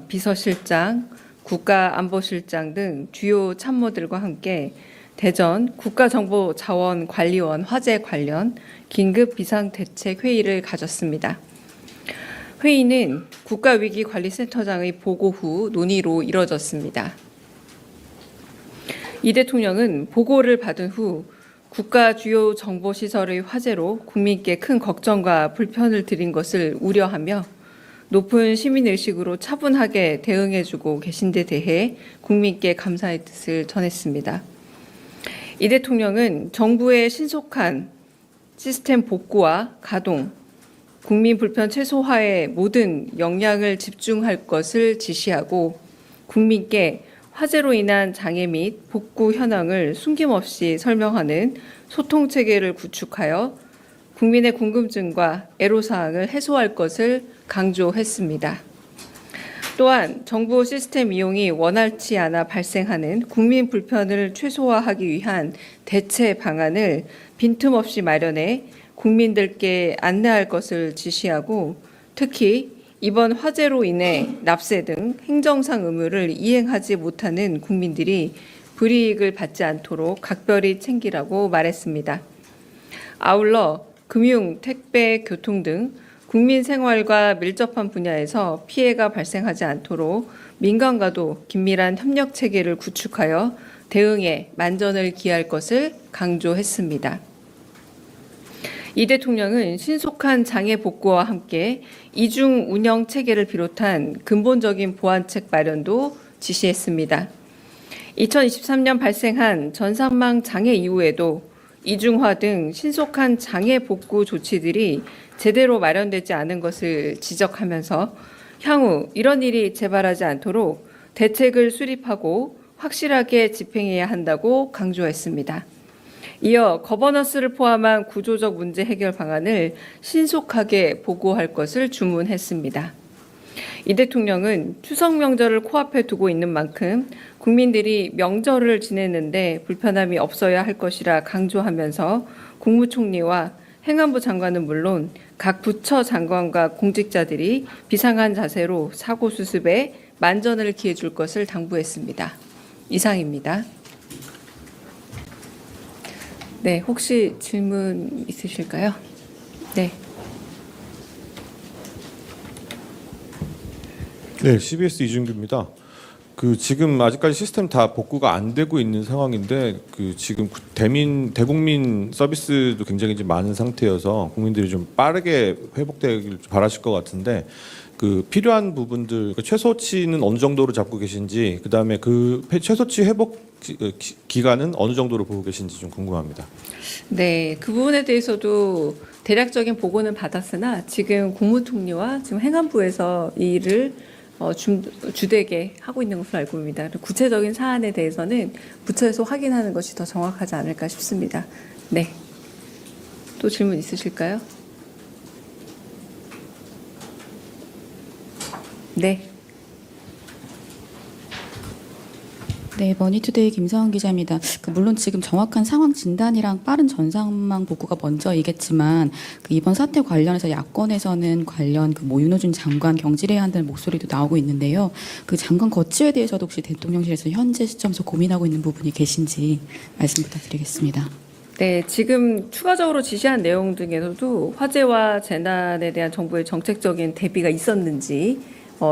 비서실장, 국가안보실장 등 주요 참모들과 함께 대전 국가정보자원관리원 화재 관련 긴급 비상대책회의를 가졌습니다. 회의는 국가위기관리센터장의 보고 후 논의로 이뤄졌습니다. 이 대통령은 보고를 받은 후 국가 주요 정보시설의 화재로 국민께 큰 걱정과 불편을 드린 것을 우려하며 높은 시민의식으로 차분하게 대응해주고 계신 데 대해 국민께 감사의 뜻을 전했습니다. 이 대통령은 정부의 신속한 시스템 복구와 가동, 국민 불편 최소화에 모든 역량을 집중할 것을 지시하고 국민께 화재로 인한 장애 및 복구 현황을 숨김없이 설명하는 소통체계를 구축하여 국민의 궁금증과 애로사항을 해소할 것을 강조했습니다. 또한 정부 시스템 이용이 원활치 않아 발생하는 국민 불편을 최소화하기 위한 대체 방안을 빈틈없이 마련해 국민들께 안내할 것을 지시하고 특히 이번 화재로 인해 납세 등 행정상 의무를 이행하지 못하는 국민들이 불이익을 받지 않도록 각별히 챙기라고 말했습니다. 아울러 금융, 택배, 교통 등 국민 생활과 밀접한 분야에서 피해가 발생하지 않도록 민간과도 긴밀한 협력 체계를 구축하여 대응에 만전을 기할 것을 강조했습니다. 이 대통령은 신속한 장애 복구와 함께 이중 운영 체계를 비롯한 근본적인 보완책 마련도 지시했습니다. 2023년 발생한 전산망 장애 이후에도 이중화 등 신속한 장애 복구 조치들이 제대로 마련되지 않은 것을 지적하면서 향후 이런 일이 재발하지 않도록 대책을 수립하고 확실하게 집행해야 한다고 강조했습니다. 이어 거버넌스를 포함한 구조적 문제 해결 방안을 신속하게 보고할 것을 주문했습니다. 이 대통령은 추석 명절을 코앞에 두고 있는 만큼 국민들이 명절을 지내는데 불편함이 없어야 할 것이라 강조하면서 국무총리와 행안부 장관은 물론 각 부처 장관과 공직자들이 비상한 자세로 사고 수습에 만전을 기해 줄 것을 당부했습니다. 이상입니다. 네, 혹시 질문 있으실까요? 네. 네, CBS 이준규입니다. 지금 아직까지 시스템 다 복구가 안 되고 있는 상황인데 지금 대국민 서비스도 굉장히 좀 많은 상태여서 국민들이 좀 빠르게 회복되길 바라실 것 같은데 필요한 부분들 최소치는 어느 정도로 잡고 계신지 그다음에 최소치 회복 기간은 어느 정도로 보고 계신지 좀 궁금합니다. 네, 그 부분에 대해서도 대략적인 보고는 받았으나 지금 국무총리와 지금 행안부에서 이 일을 주되게 하고 있는 것으로 알고 있습니다. 구체적인 사안에 대해서는 부처에서 확인하는 것이 더 정확하지 않을까 싶습니다. 네. 또 질문 있으실까요? 네. 네, 머니투데이 김서원 기자입니다. 물론 지금 정확한 상황 진단이랑 빠른 전산망 복구가 먼저이겠지만 이번 사태 관련해서 야권에서는 관련 윤호준 장관 경질해야 한다는 목소리도 나오고 있는데요. 장관 거취에 대해서도 혹시 대통령실에서 현재 시점에서 고민하고 있는 부분이 계신지 말씀 부탁드리겠습니다. 네, 지금 추가적으로 지시한 내용 중에서도 화재와 재난에 대한 정부의 정책적인 대비가 있었는지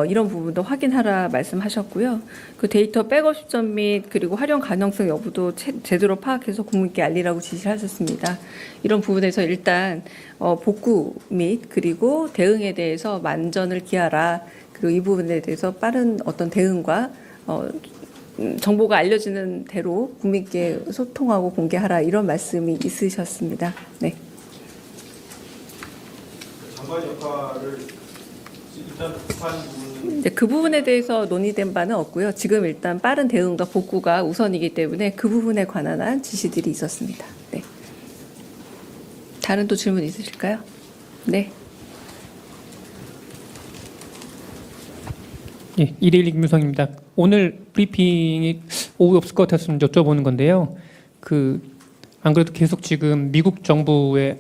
이런 부분도 확인하라 말씀하셨고요. 그 데이터 백업 시점 및 그리고 활용 가능성 여부도 제대로 파악해서 국민께 알리라고 지시를 하셨습니다. 이런 부분에서 일단 복구 및 그리고 대응에 대해서 만전을 기하라. 그리고 이 부분에 대해서 빠른 어떤 대응과 정보가 알려지는 대로 국민께 소통하고 공개하라 이런 말씀이 있으셨습니다. 네. 장관 역할을 그 부분에 대해서 논의된 바는 없고요. 지금 일단 빠른 대응과 복구가 우선이기 때문에 그 부분에 관한 한 지시들이 있었습니다. 네. 다른 또 질문 있으실까요? 네. 예, 112 김유성입니다. 오늘 브리핑이 오후 없을 것 같아서 좀 여쭤보는 건데요. 안 그래도 계속 지금 미국 정부의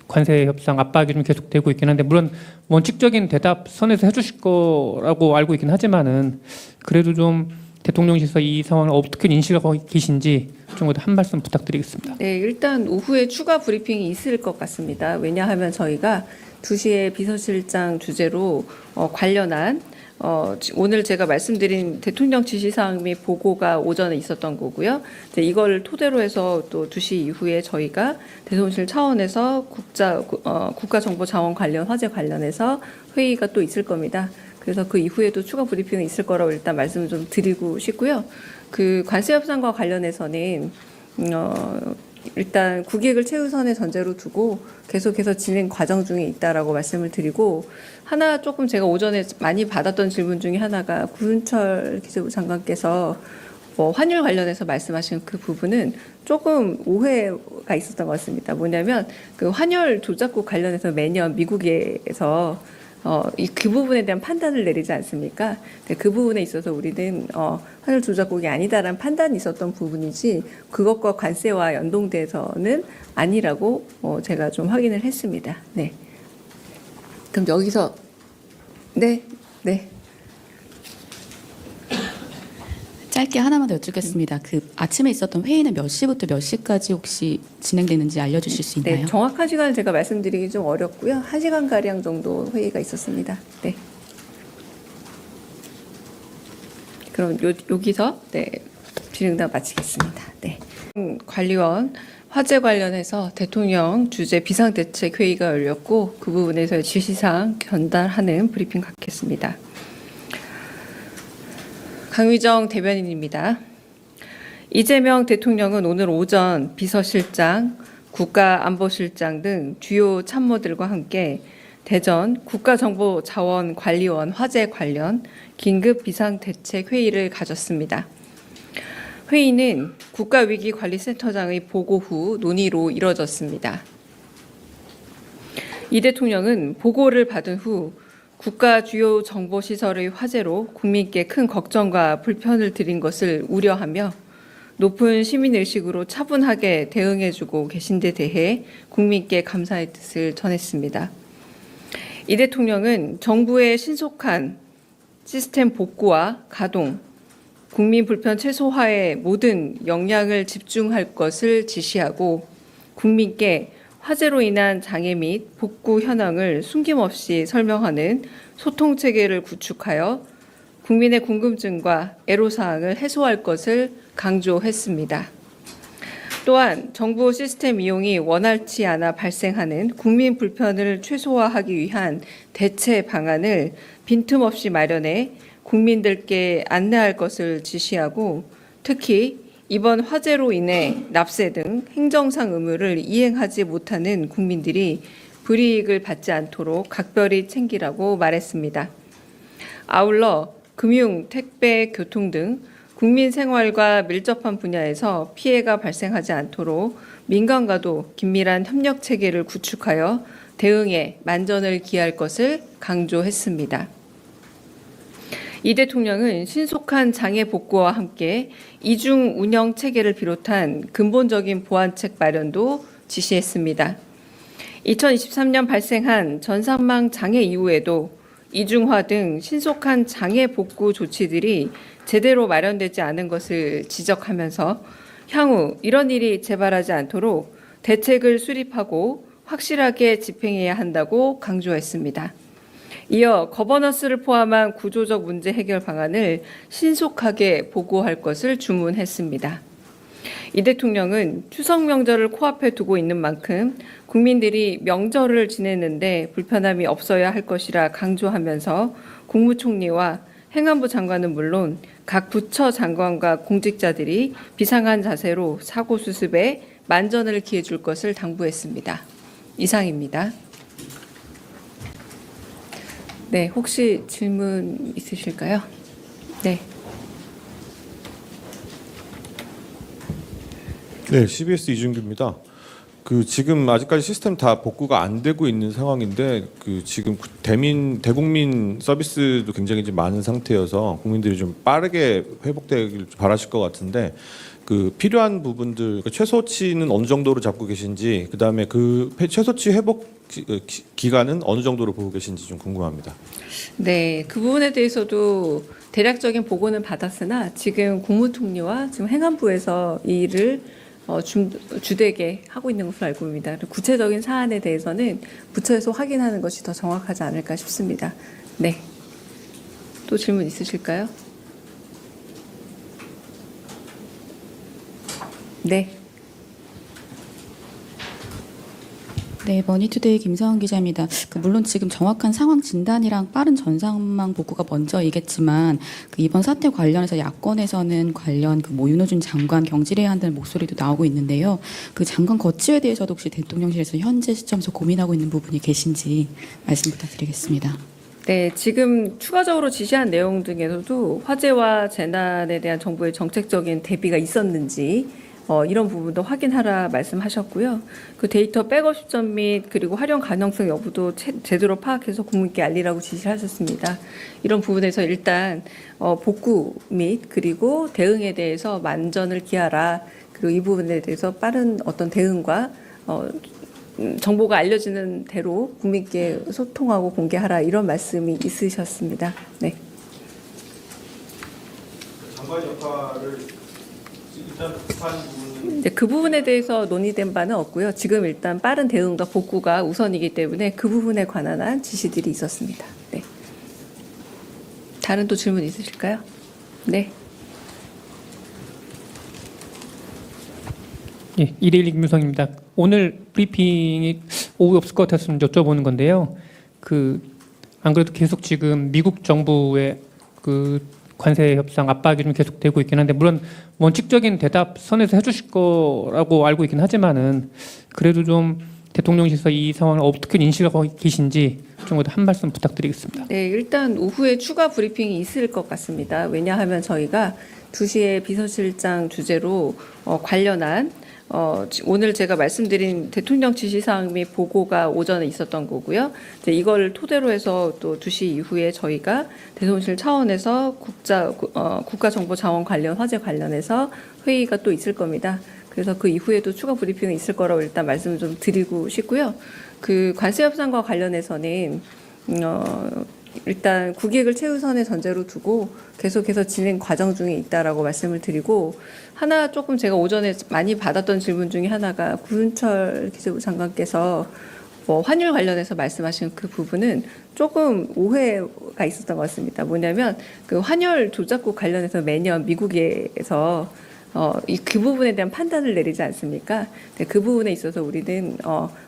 관세 협상 압박이 좀 계속되고 있긴 한데 물론 원칙적인 대답 선에서 해주실 거라고 알고 있긴 하지만은 그래도 좀 대통령실에서 이 상황을 어떻게 인식하고 계신지 좀 한 말씀 부탁드리겠습니다. 네, 일단 오후에 추가 브리핑이 있을 것 같습니다. 왜냐하면 저희가 2시에 비서실장 주재로 관련한 오늘 제가 말씀드린 대통령 지시사항 및 보고가 오전에 있었던 거고요. 이제 이걸 토대로 해서 또 2시 이후에 저희가 대통령실 차원에서 국가정보자원 관련 화제 관련해서 회의가 또 있을 겁니다. 그래서 그 이후에도 추가 브리핑이 있을 거라고 일단 말씀을 좀 드리고 싶고요. 그 관세 협상과 관련해서는 일단 국익을 최우선의 전제로 두고 계속해서 진행 과정 중에 있다라고 말씀을 드리고 하나 조금 제가 오전에 많이 받았던 질문 중에 하나가 구윤철 기재부 장관께서 환율 관련해서 말씀하신 그 부분은 조금 오해가 있었던 것 같습니다. 뭐냐면 그 환율 조작국 관련해서 매년 미국에서 그 부분에 대한 판단을 내리지 않습니까? 그 부분에 있어서 우리는 환율 조작국이 아니다라는 판단이 있었던 부분이지 그것과 관세와 연동돼서는 아니라고 제가 좀 확인을 했습니다. 네. 그럼 여기서 네. 짧게 하나만 더 여쭙겠습니다. 그 아침에 있었던 회의는 몇 시부터 몇 시까지 혹시 진행되는지 알려주실 수 있나요? 네, 정확한 시간을 제가 말씀드리기 좀 어렵고요. 1시간 가량 정도 회의가 있었습니다. 네. 그럼 여기서 질의응답 마치겠습니다. 네. 관리원 화재 관련해서 대통령 주재 비상대책회의가 열렸고 그 부분에서 지시사항 전달하는 브리핑 갖겠습니다. 강휘정 대변인입니다. 이재명 대통령은 오늘 오전 비서실장, 국가안보실장 등 주요 참모들과 함께 대전 국가정보자원관리원 화재 관련 긴급 비상대책회의를 가졌습니다. 회의는 국가위기관리센터장의 보고 후 논의로 이뤄졌습니다. 이 대통령은 보고를 받은 후 국가 주요 정보시설의 화재로 국민께 큰 걱정과 불편을 드린 것을 우려하며 높은 시민의식으로 차분하게 대응해주고 계신 데 대해 국민께 감사의 뜻을 전했습니다. 이 대통령은 정부의 신속한 시스템 복구와 가동, 국민 불편 최소화에 모든 역량을 집중할 것을 지시하고 국민께 화재로 인한 장애 및 복구 현황을 숨김없이 설명하는 소통 체계를 구축하여 국민의 궁금증과 애로사항을 해소할 것을 강조했습니다. 또한 정부 시스템 이용이 원활치 않아 발생하는 국민 불편을 최소화하기 위한 대체 방안을 빈틈없이 마련해 국민들께 안내할 것을 지시하고 특히 이번 화재로 인해 납세 등 행정상 의무를 이행하지 못하는 국민들이 불이익을 받지 않도록 각별히 챙기라고 말했습니다. 아울러 금융, 택배, 교통 등 국민 생활과 밀접한 분야에서 피해가 발생하지 않도록 민간과도 긴밀한 협력 체계를 구축하여 대응에 만전을 기할 것을 강조했습니다. 이 대통령은 신속한 장애 복구와 함께 이중 운영 체계를 비롯한 근본적인 보완책 마련도 지시했습니다. 2023년 발생한 전산망 장애 이후에도 이중화 등 신속한 장애 복구 조치들이 제대로 마련되지 않은 것을 지적하면서 향후 이런 일이 재발하지 않도록 대책을 수립하고 확실하게 집행해야 한다고 강조했습니다. 이어 거버넌스를 포함한 구조적 문제 해결 방안을 신속하게 보고할 것을 주문했습니다. 이 대통령은 추석 명절을 코앞에 두고 있는 만큼 국민들이 명절을 지내는데 불편함이 없어야 할 것이라 강조하면서 국무총리와 행안부 장관은 물론 각 부처 장관과 공직자들이 비상한 자세로 사고 수습에 만전을 기해 줄 것을 당부했습니다. 이상입니다. 네, 혹시 질문 있으실까요? 네. 네, CBS 이준규입니다. 지금 아직까지 시스템 다 복구가 안 되고 있는 상황인데 지금 대국민 서비스도 굉장히 좀 많은 상태여서 국민들이 좀 빠르게 회복되길 바라실 것 같은데 그 필요한 부분들 그 최소치는 어느 정도로 잡고 계신지 그다음에 그 최소치 회복 기간은 어느 정도로 보고 계신지 좀 궁금합니다. 네, 그 부분에 대해서도 대략적인 보고는 받았으나 지금 국무총리와 지금 행안부에서 이 일을 주되게 하고 있는 것으로 알고 있습니다. 구체적인 사안에 대해서는 부처에서 확인하는 것이 더 정확하지 않을까 싶습니다. 네. 또 질문 있으실까요? 네. 네, 머니투데이 김서원 기자입니다. 물론 지금 정확한 상황 진단이랑 빠른 전산망 복구가 먼저이겠지만 이번 사태 관련해서 야권에서는 관련 윤호준 장관 경질해야 한다는 목소리도 나오고 있는데요. 장관 거취에 대해서도 혹시 대통령실에서 현재 시점에서 고민하고 있는 부분이 계신지 말씀 부탁드리겠습니다. 네, 지금 추가적으로 지시한 내용 중에서도 화재와 재난에 대한 정부의 정책적인 대비가 있었는지 이런 부분도 확인하라 말씀하셨고요. 그 데이터 백업 시점 및 그리고 활용 가능성 여부도 제대로 파악해서 국민께 알리라고 지시를 하셨습니다. 이런 부분에서 일단 복구 및 그리고 대응에 대해서 만전을 기하라. 그리고 이 부분에 대해서 빠른 어떤 대응과 정보가 알려지는 대로 국민께 소통하고 공개하라 이런 말씀이 있으셨습니다. 네. 장관 역할을 일단 네, 그 부분에 대해서 논의된 바는 없고요. 지금 일단 빠른 대응과 복구가 우선이기 때문에 그 부분에 관한 한 지시들이 있었습니다. 네. 다른 또 질문 있으실까요? 네. 예, 112 김유성입니다. 오늘 브리핑이 오후에 없을 것 같아서 좀 여쭤보는 건데요. 안 그래도 계속 지금 미국 정부의 관세 협상 압박이 좀 계속되고 있긴 한데 물론 원칙적인 대답 선에서 해주실 거라고 알고 있긴 하지만은 그래도 좀 대통령실에서 이 상황을 어떻게 인식하고 계신지 좀 한 말씀 부탁드리겠습니다. 네, 일단 오후에 추가 브리핑이 있을 것 같습니다. 왜냐하면 저희가 2시에 비서실장 주재로 관련한 오늘 제가 말씀드린 대통령 지시사항 및 보고가 오전에 있었던 거고요. 이제 이걸 토대로 해서 또 2시 이후에 저희가 대통령실 차원에서 국가정보자원 관련 화재 관련해서 회의가 또 있을 겁니다. 그래서 그 이후에도 추가 브리핑이 있을 거라고 일단 말씀을 좀 드리고 싶고요. 관세 협상과 관련해서는 일단 국익을 최우선의 전제로 두고 계속해서 진행 과정 중에 있다라고 말씀을 드리고 하나 조금 제가 오전에 많이 받았던 질문 중에 하나가 구윤철 기재부 장관께서 환율 관련해서 말씀하신 그 부분은 조금 오해가 있었던 것 같습니다. 뭐냐면 환율 조작국 관련해서 매년 미국에서 그 부분에 대한 판단을 내리지 않습니까? 그 부분에 있어서 우리는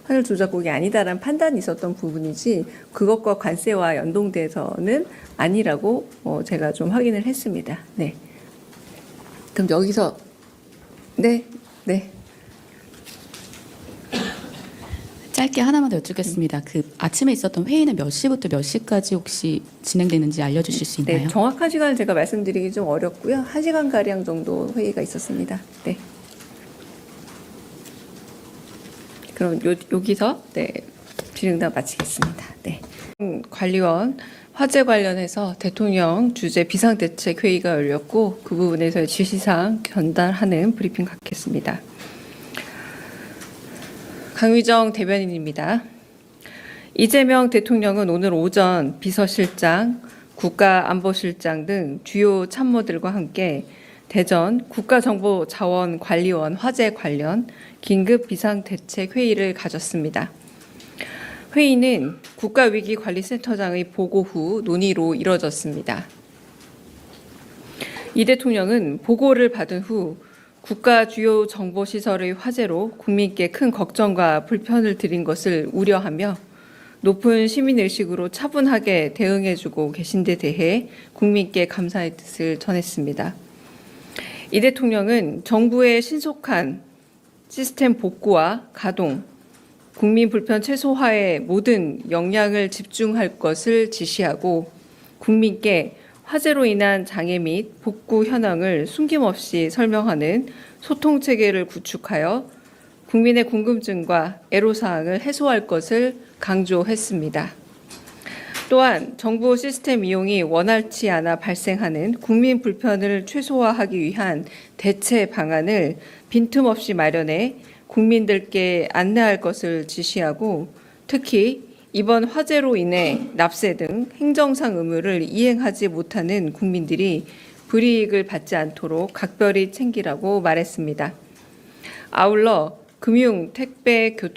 환율 조작국이 아니다라는 판단이 있었던 부분이지 그것과 관세와 연동돼서는 아니라고 제가 좀 확인을 했습니다. 네. 그럼 여기서 네. 짧게 하나만 더 여쭙겠습니다. 아침에 있었던 회의는 몇 시부터 몇 시까지 혹시 진행되는지 알려주실 수 있나요? 네, 정확한 시간을 제가 말씀드리기 좀 어렵고요. 1시간 가량 정도 회의가 있었습니다. 네. 그럼 여기서 질의응답 마치겠습니다. 네. 관리원 화재 관련해서 대통령 주재 비상대책회의가 열렸고 그 부분에서 지시사항 전달하는 브리핑 갖겠습니다. 강휘정 대변인입니다. 이재명 대통령은 오늘 오전 비서실장, 국가안보실장 등 주요 참모들과 함께 대전 국가정보자원관리원 화재 관련 긴급 비상대책회의를 가졌습니다. 회의는 국가위기관리센터장의 보고 후 논의로 이뤄졌습니다. 이 대통령은 보고를 받은 후 국가 주요 정보시설의 화재로 국민께 큰 걱정과 불편을 드린 것을 우려하며 높은 시민의식으로 차분하게 대응해주고 계신 데 대해 국민께 감사의 뜻을 전했습니다. 이 대통령은 정부의 신속한 시스템 복구와 가동, 국민 불편 최소화에 모든 역량을 집중할 것을 지시하고 국민께 화재로 인한 장애 및 복구 현황을 숨김없이 설명하는 소통 체계를 구축하여 국민의 궁금증과 애로사항을 해소할 것을 강조했습니다. 또한 정부 시스템 이용이 원활치 않아 발생하는 국민 불편을 최소화하기 위한 대체 방안을 빈틈없이 마련해 국민들께 안내할 것을 지시하고 특히 이번 화재로 인해 납세 등 행정상 의무를 이행하지 못하는 국민들이 불이익을 받지 않도록 각별히 챙기라고 말했습니다. 아울러 금융, 택배, 교통